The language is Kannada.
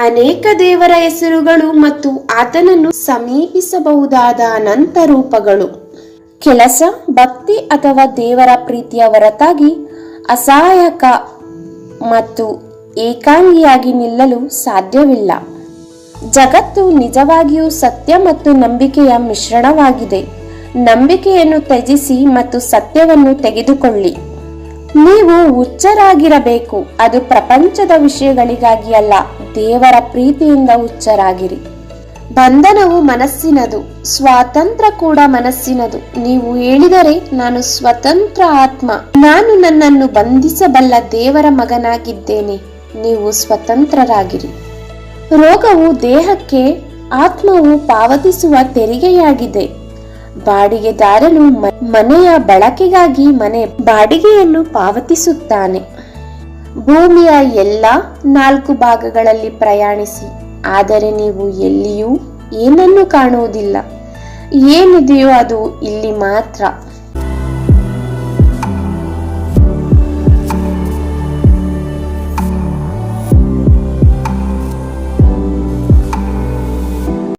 ಅನೇಕ ದೇವರ ಹೆಸರುಗಳು ಮತ್ತು ಆತನನ್ನು ಸಮೀಪಿಸಬಹುದಾದ ಅನಂತ ರೂಪಗಳು. ಕೆಲಸ, ಭಕ್ತಿ ಅಥವಾ ದೇವರ ಪ್ರೀತಿಯ ಹೊರತಾಗಿ ಅಸಹಾಯಕ ಮತ್ತು ಏಕಾಂಗಿಯಾಗಿ ನಿಲ್ಲಲು ಸಾಧ್ಯವಿಲ್ಲ. ಜಗತ್ತು ನಿಜವಾಗಿಯೂ ಸತ್ಯ ಮತ್ತು ನಂಬಿಕೆಯ ಮಿಶ್ರಣವಾಗಿದೆ. ನಂಬಿಕೆಯನ್ನು ತ್ಯಜಿಸಿ ಮತ್ತು ಸತ್ಯವನ್ನು ತೆಗೆದುಕೊಳ್ಳಿ. ನೀವು ಹುಚ್ಚರಾಗಿರಬೇಕು. ಅದು ಪ್ರಪಂಚದ ವಿಷಯಗಳಿಗಾಗಿ ಅಲ್ಲ, ದೇವರ ಪ್ರೀತಿಯಿಂದ ಹುಚ್ಚರಾಗಿರಿ. ಬಂಧನವು ಮನಸ್ಸಿನದು, ಸ್ವಾತಂತ್ರ್ಯ ಕೂಡ ಮನಸ್ಸಿನದು. ನೀವು ಹೇಳಿದರೆ, ನಾನು ಸ್ವತಂತ್ರ ಆತ್ಮ, ನಾನು ನನ್ನನ್ನು ಬಂಧಿಸಬಲ್ಲ ದೇವರ ಮಗನಾಗಿದ್ದೇನೆ. ನೀವು ಸ್ವತಂತ್ರರಾಗಿರಿ. ರೋಗವು ದೇಹಕ್ಕೆ, ಆತ್ಮವು ಪಾವತಿಸುವ ತೆರಿಗೆಯಾಗಿದೆ. ಬಾಡಿಗೆದಾರನು ಮನೆಯ ಬಳಕೆಗಾಗಿ ಮನೆ ಬಾಡಿಗೆಯನ್ನು ಪಾವತಿಸುತ್ತಾನೆ. ಭೂಮಿಯ ಎಲ್ಲ 4 ಭಾಗಗಳಲ್ಲಿ ಪ್ರಯಾಣಿಸಿ, ಆದರೆ ನೀವು ಎಲ್ಲಿಯೂ ಏನನ್ನು ಕಾಣುವುದಿಲ್ಲ. ಏನಿದೆಯೋ ಅದು ಇಲ್ಲಿ ಮಾತ್ರ.